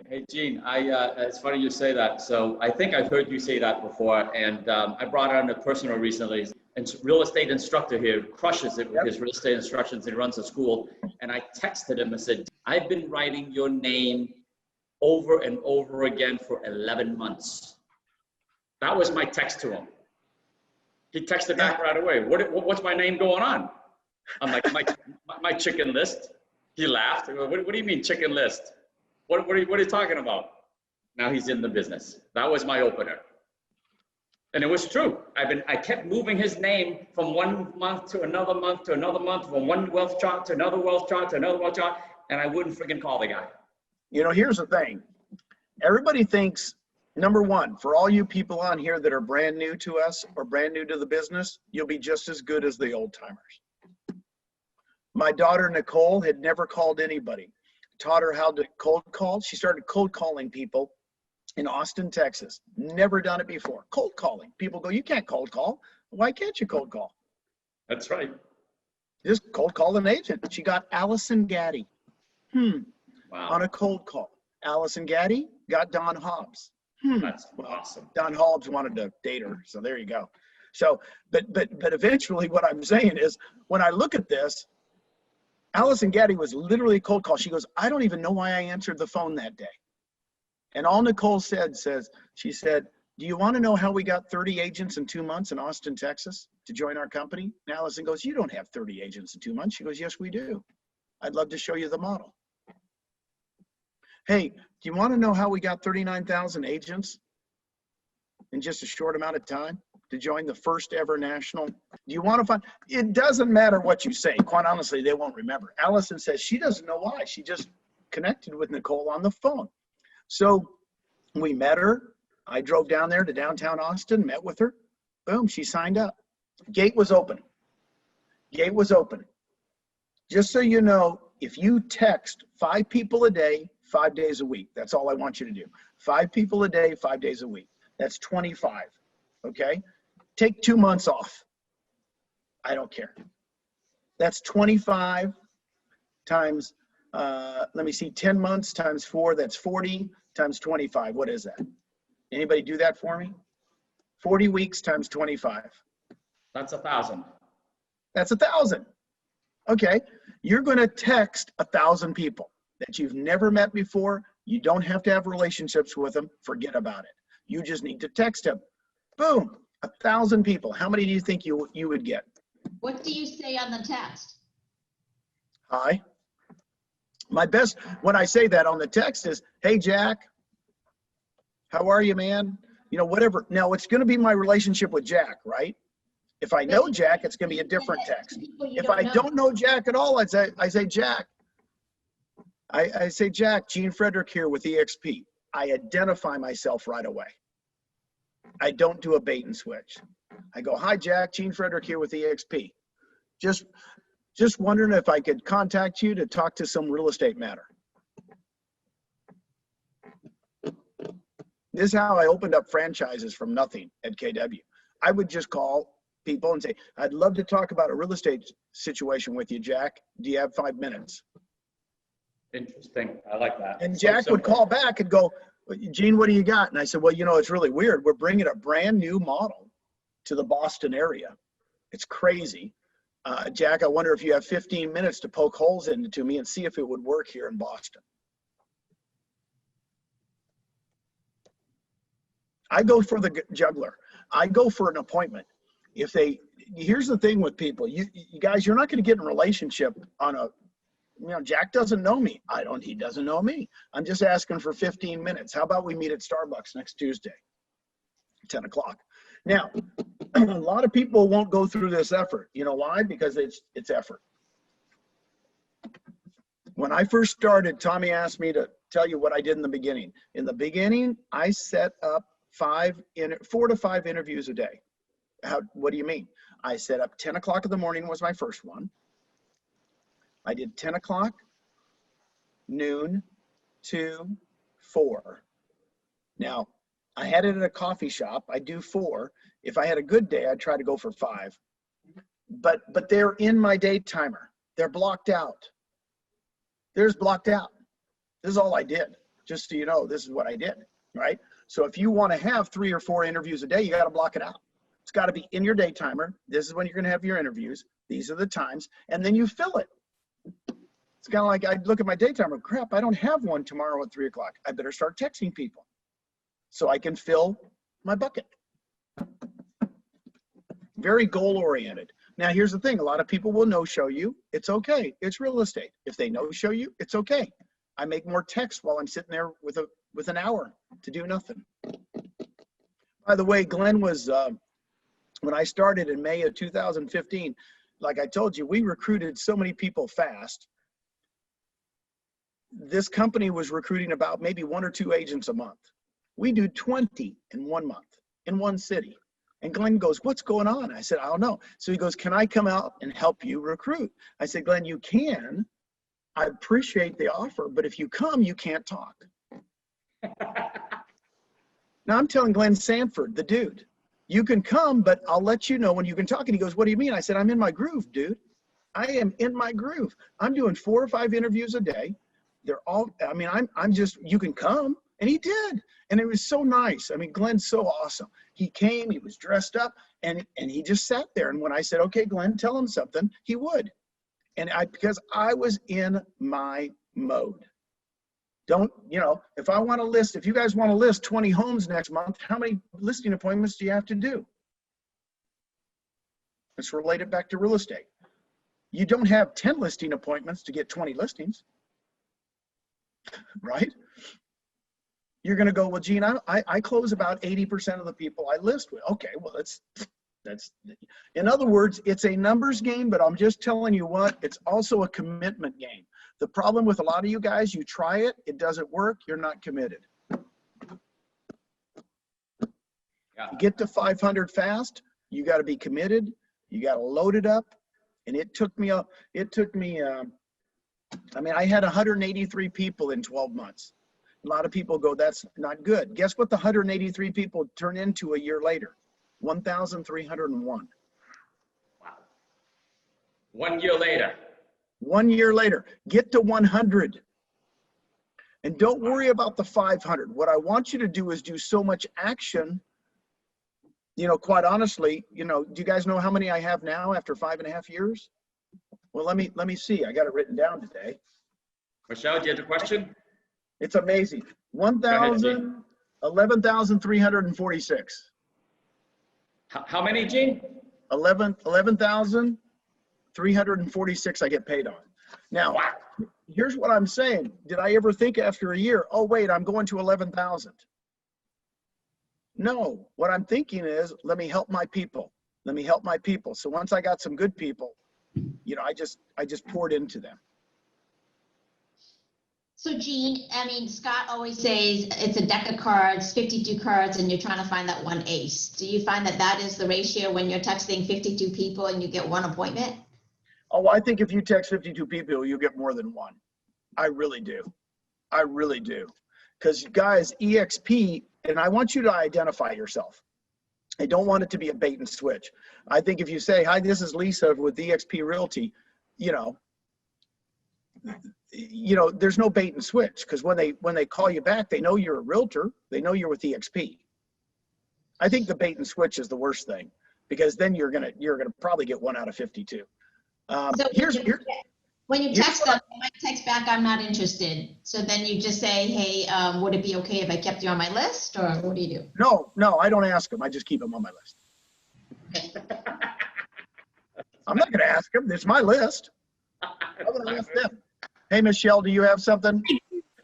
Hey, Gene, it's funny you say that. So I think I've heard you say that before, and I brought on a personal recently, and real estate instructor here, crushes it with his real estate instructions. He runs a school, and I texted him and said, I've been writing your name over and over again for 11 months. That was my text to him. He texted back right away. What's my name going on? I'm like, my chicken list. He laughed. What do you mean chicken list? What are you talking about? Now he's in the business. That was my opener. And it was true. I kept moving his name from one month to another month to another month, from one wealth chart to another wealth chart to another wealth chart, and I wouldn't freaking call the guy. You know, here's the thing. Everybody thinks, number one, for all you people on here that are brand new to us or brand new to the business, you'll be just as good as the old timers. My daughter, Nicole, had never called anybody. Taught her how to cold call. She started cold calling people in Austin, Texas. Never done it before. Cold calling. People go, you can't cold call. Why can't you cold call? That's right. Just cold call an agent. She got Allison Gaddy. Wow. On a cold call. Allison Gaddy got Don Hobbs. That's awesome. Don Hobbs wanted to date her, so there you go. So, but eventually what I'm saying is, when I look at this, Allison Gaddy was literally a cold call. She goes, I don't even know why I answered the phone that day. And all Nicole she said, do you want to know how we got 30 agents in 2 months in Austin, Texas to join our company? And Allison goes, you don't have 30 agents in 2 months. She goes, yes, we do. I'd love to show you the model. Hey, do you want to know how we got 39,000 agents in just a short amount of time to join the first ever national? Do you want to find, it doesn't matter what you say. Quite honestly, they won't remember. Allison says she doesn't know why. She just connected with Nicole on the phone. So we met her. I drove down there to downtown Austin, met with her. Boom, she signed up. Gate was open. Gate was open. Just so you know, if you text 5 people a day, 5 days a week, that's all I want you to do. 5 people a day, 5 days a week. That's 25, okay? Take 2 months off. I don't care. That's 25 times, let me see, 10 months times 4, that's 40 times 25. What is that? Anybody do that for me? 40 weeks times 25. That's 1,000. That's 1,000. Okay, you're gonna text 1,000 people that you've never met before. You don't have to have relationships with them. Forget about it. You just need to text them. Boom, 1,000 people. How many do you think you would get? What do you say on the text? Hi. My best, when I say that on the text is, hey, Jack, how are you, man? You know, whatever. Now, it's going to be my relationship with Jack, right? If I know Jack, it's going to be a different text. If I don't know Jack at all, I say, Jack. I say, Jack, Gene Frederick here with eXp. I identify myself right away. I don't do a bait and switch. I go, hi, Jack, Gene Frederick here with eXp. Just wondering if I could contact you to talk to some real estate matter. This is how I opened up franchises from nothing at KW. I would just call people and say, I'd love to talk about a real estate situation with you, Jack. Do you have 5 minutes? Interesting. I like that. And Jack would call back and go, Gene, what do you got? And I said, well, you know, it's really weird. We're bringing a brand new model to the Boston area. It's crazy. Jack, I wonder if you have 15 minutes to poke holes into me and see if it would work here in Boston. I go for the juggler. I go for an appointment. Here's the thing with people, you guys, you're not going to get in a relationship on a, you know, Jack doesn't know me. He doesn't know me. I'm just asking for 15 minutes. How about we meet at Starbucks next Tuesday, 10 o'clock. Now, a lot of people won't go through this effort. You know why? Because it's effort. When I first started, Tommy asked me to tell you what I did in the beginning. In the beginning, I set up 4 to 5 interviews a day. What do you mean? I set up 10 o'clock in the morning was my first one. I did 10 o'clock, noon, 2, 4. Now, I had it at a coffee shop. I do 4. If I had a good day, I'd try to go for 5. But they're in my day timer. They're blocked out. There's blocked out. This is all I did. just so you know, this is what I did, right? So if you want to have 3 or 4 interviews a day, you got to block it out. It's got to be in your day timer. This is when you're going to have your interviews. These are the times, and then you fill it. It's kind of like I look at my day timer. Crap, I don't have one tomorrow at 3 o'clock. I better start texting people so I can fill my bucket. Very goal oriented. Now, here's the thing. A lot of people will no-show you. It's okay. It's real estate. If they no-show you, it's okay. I make more text while I'm sitting there with an hour to do nothing. By the way, Glenn was, when I started in May of 2015, like I told you, we recruited so many people fast. This company was recruiting about maybe 1 or 2 agents a month. We do 20 in 1 month in one city. And Glenn goes, what's going on? I said, I don't know. So he goes, can I come out and help you recruit? I said, Glenn, you can. I appreciate the offer, but if you come, you can't talk. Now I'm telling Glenn Sanford, the dude, you can come, but I'll let you know when you can talk. And he goes, what do you mean? I said, I'm in my groove, dude. I am in my groove. I'm doing 4 or 5 interviews a day. They're all, I mean, I'm just, you can come. And he did. And it was so nice. I mean, Glenn's so awesome. He came, he was dressed up, and he just sat there. And when I said, okay, Glenn, tell him something, he would. And because I was in my mode. Don't, you know, if I want to list, if you guys want to list 20 homes next month, how many listing appointments do you have to do? Let's relate it back to real estate. You don't have 10 listing appointments to get 20 listings, right? You're going to go, well, Gene, I close about 80% of the people I list with. Okay, well, that's, in other words, it's a numbers game, but I'm just telling you what, it's also a commitment game. The problem with a lot of you guys, you try it, it doesn't work, you're not committed. Yeah. You get to 500 fast, you got to be committed, you got to load it up. And it took me, I mean, I had 183 people in 12 months. A lot of people go, that's not good. Guess what the 183 people turn into a year later? 1,301. Wow. 1 year later. 1 year later, get to 100. And don't worry about the 500. What I want you to do is do so much action. You know, quite honestly, you know, do you guys know how many I have now after 5.5 years? Well, let me see. I got it written down today. Michelle, do you have a question? It's amazing. 11,346. How many, Gene? 11,346 I get paid on. Now, Wow. Here's what I'm saying. Did I ever think after a year, oh, wait, I'm going to 11,000? No, what I'm thinking is, let me help my people. Let me help my people. So once I got some good people, you know, I just poured into them. So Gene, I mean, Scott always says it's a deck of cards, 52 cards, and you're trying to find that one ace. Do you find that that is the ratio when you're texting 52 people and you get one appointment? Oh, I think if you text 52 people, you get more than one. I really do. I really do. Because guys, eXp, and I want you to identify yourself. I don't want it to be a bait and switch. I think if you say, hi, this is Lisa with eXp Realty, you know, there's no bait and switch, because when they call you back, they know you're a realtor. They know you're with eXp. I think the bait and switch is the worst thing, because then you're gonna probably get 1 out of 52. So when you text them, they might text back, I'm not interested. So then you just say, hey, would it be okay if I kept you on my list, or what do you do? No, I don't ask them. I just keep them on my list. I'm not gonna ask them. It's my list. I'm gonna ask them. Hey, Michelle, do you have something?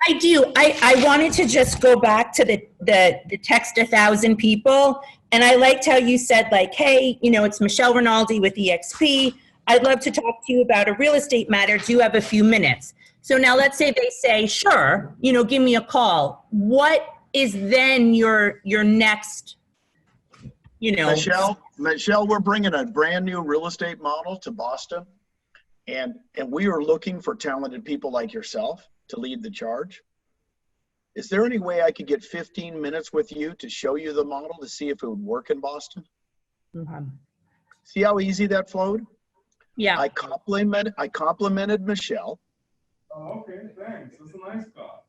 I do. I wanted to just go back to the text 1,000 people. And I liked how you said, like, hey, you know, it's Michelle Rinaldi with eXp. I'd love to talk to you about a real estate matter. Do you have a few minutes? So now let's say they say, sure, you know, give me a call. What is then your next, you know? Michelle, we're bringing a brand new real estate model to Boston. And we are looking for talented people like yourself to lead the charge. Is there any way I could get 15 minutes with you to show you the model to see if it would work in Boston? Mm-hmm. See how easy that flowed? Yeah. I complimented Michelle. Oh, okay, thanks. That's a nice call.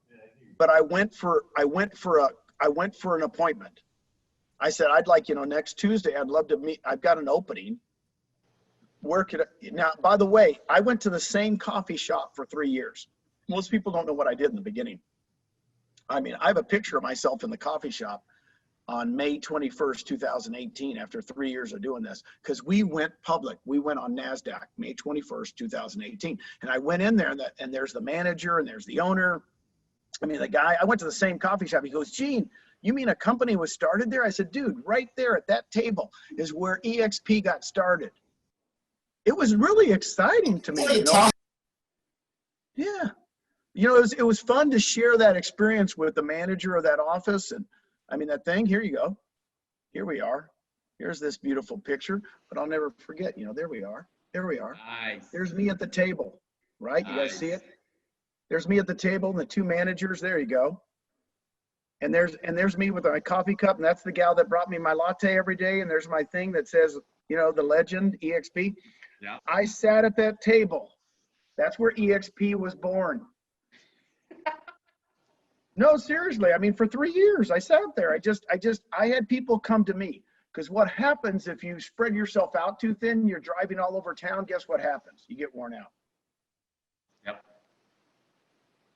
but I went for an appointment. I said, I'd like, next Tuesday, I'd love to meet. I've got an opening. Where could I, now, by the way, I went to the same coffee shop for 3 years. Most people don't know what I did in the beginning. I mean, I have a picture of myself in the coffee shop on May 21st, 2018, after 3 years of doing this, because we went public. We went on NASDAQ, May 21st, 2018. And I went in there and there's the manager and there's the owner. I mean, the guy, I went to the same coffee shop. He goes, Gene, you mean a company was started there? I said, dude, right there at that table is where eXp got started. It was really exciting to me, Yeah. It was fun to share that experience with the manager of that office. And I mean, that thing, here you go. Here we are. Here's this beautiful picture, but I'll never forget, there we are. There we are. Nice. There's me at the table, right? You guys Nice. see it? There's me at the table and the two managers. There you go. And there's me with my coffee cup, and that's the gal that brought me my latte every day. And there's my thing that says, the legend, eXp. Yeah. I sat at that table. That's where eXp was born. No, seriously. I mean, for 3 years, I sat there. I had people come to me, because what happens if you spread yourself out too thin, you're driving all over town, guess what happens? You get worn out. Yep.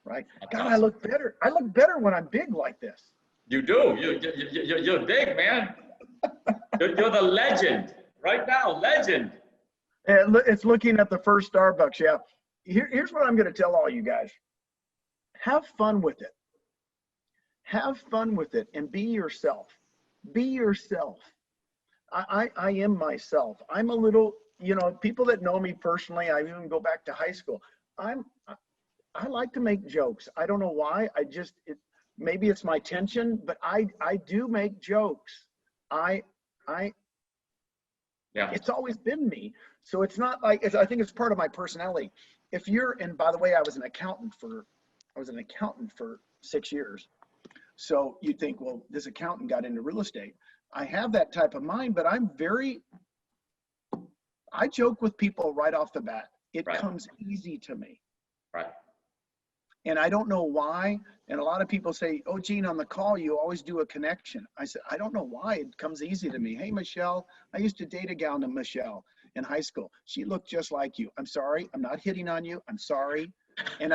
Right? That's God, awesome. I look better. I look better when I'm big like this. You do. You're big, man. You're the legend right now. Legend. And it's looking at the first Starbucks. Yeah. Here's what I'm going to tell all you guys. Have fun with it. Have fun with it and be yourself. Be yourself. I am myself. I'm a little, people that know me personally, I even go back to high school. I like to make jokes. I don't know why. Maybe it's my tension, but I do make jokes. Yeah. It's always been me. So it's not like, I think it's part of my personality. And by the way, I was an accountant for 6 years. So you'd think, well, this accountant got into real estate. I have that type of mind, but I joke with people right off the bat. It Right. comes easy to me. Right. And I don't know why. And a lot of people say, oh, Gene, on the call, you always do a connection. I said, I don't know why. It comes easy to me. Hey, Michelle, I used to date a gal named Michelle in high school. She looked just like you. I'm sorry. I'm not hitting on you. I'm sorry. And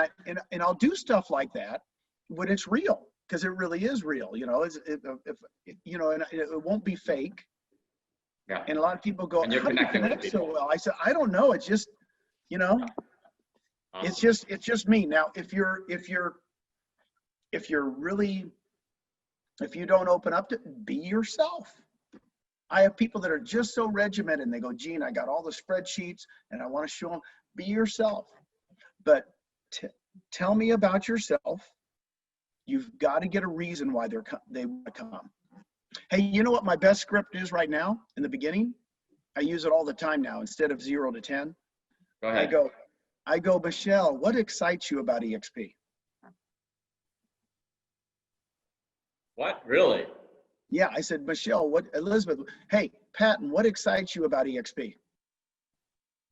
I'll do stuff like that when it's real, because it really is real. And it won't be fake. Yeah. And a lot of people go, And you're how do you connecting with connect so people. well? I said, I don't know. It's just, Awesome. it's just me. Now, if you don't open up to, be yourself. I have people that are just so regimented and they go, Gene, I got all the spreadsheets and I want to show them. Be yourself. But tell me about yourself. You've got to get a reason why they want to come. Hey, you know what my best script is right now in the beginning? I use it all the time now. Instead of 0 to 10, Go ahead. I go, Michelle, what excites you about eXp? What? Really? Yeah, I said, Michelle, Elizabeth, hey, Patton, what excites you about eXp?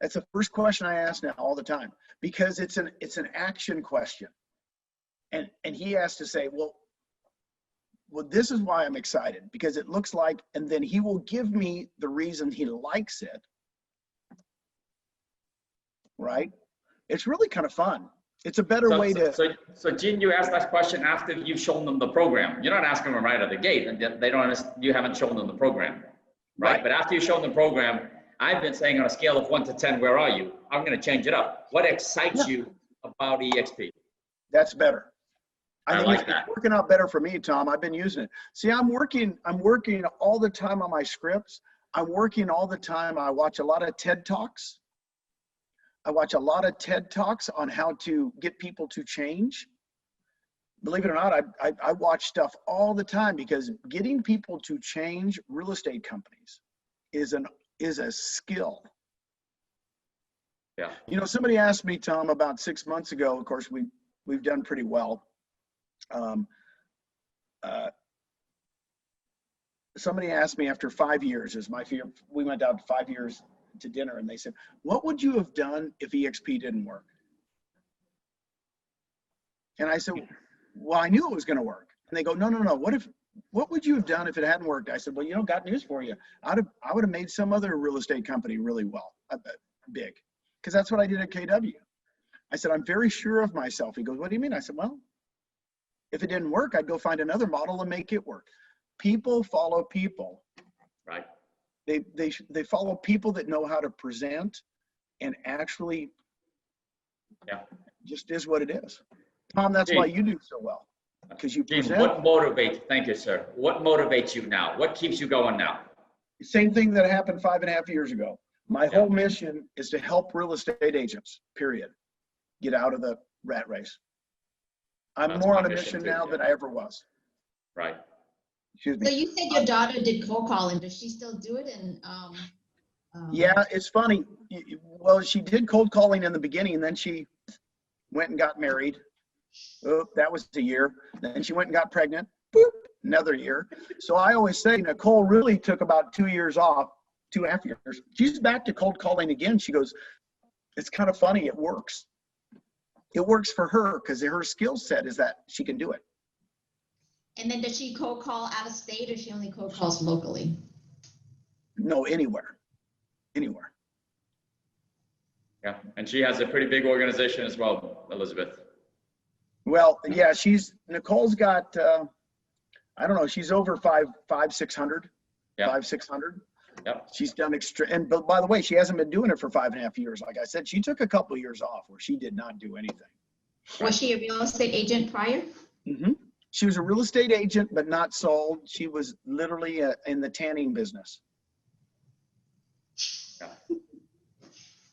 That's the first question I ask now all the time, because it's an action question. And he has to say, well, this is why I'm excited, because it looks like, and then he will give me the reason he likes it. Right? It's really kind of fun. It's a better way to. So Gene, you asked that question after you've shown them the program. You're not asking them right at the gate, and they don't understand, you haven't shown them the program, right? But after you've shown them the program, I've been saying on a scale of 1 to 10, where are you? I'm going to change it up. What excites you about eXp? That's better. I think like it's that. working out better for me, Tom. I've been using it. See, I'm working all the time on my scripts. I'm working all the time. I watch a lot of TED Talks. I watch a lot of TED Talks on how to get people to change. Believe it or not, I watch stuff all the time, because getting people to change real estate companies is a skill. Yeah. Somebody asked me, Tom, about 6 months ago. Of course, we've done pretty well. Somebody asked me after 5 years, we went out 5 years to dinner, and they said, what would you have done if eXp didn't work? And I said, well, I knew it was going to work. And they go, no, no, no. What would you have done if it hadn't worked? I said, well, you know, got news for you. I would have made some other real estate company really well, big, because that's what I did at KW. I said, I'm very sure of myself. He goes, what do you mean? I said, well, if it didn't work, I'd go find another model and make it work. People follow people. Right. They follow people that know how to present and actually, Yeah. just is what it is. Tom, that's why you do so well, because you Gene, present. what motivates, thank you, sir. What motivates you now? What keeps you going now? Same thing that happened 5.5 years ago. My whole mission is to help real estate agents, period, get out of the rat race. I'm That's more my on a mission mission too, now yeah. than I ever was. Right. Excuse So me. you said your daughter did cold calling. Does she still do it? And Yeah, it's funny. Well, she did cold calling in the beginning, and then she went and got married. Oh, that was a year. Then she went and got pregnant. Boop, another year. So I always say Nicole really took about 2 years off, 2.5 years. She's back to cold calling again. She goes, it's kind of funny. It works. It works for her because her skill set is that she can do it. and then does she cold call out of state, or she only cold calls locally? No, anywhere. Anywhere. Yeah. And she has a pretty big organization as well, Elizabeth. Well, yeah, Nicole's got, I don't know, she's over 600. Yeah. 600. Yep. She's done but by the way, she hasn't been doing it for 5.5 years. Like I said, she took a couple of years off where she did not do anything. Was she a real estate agent prior? She was a real estate agent, but not sold. She was literally in the tanning business.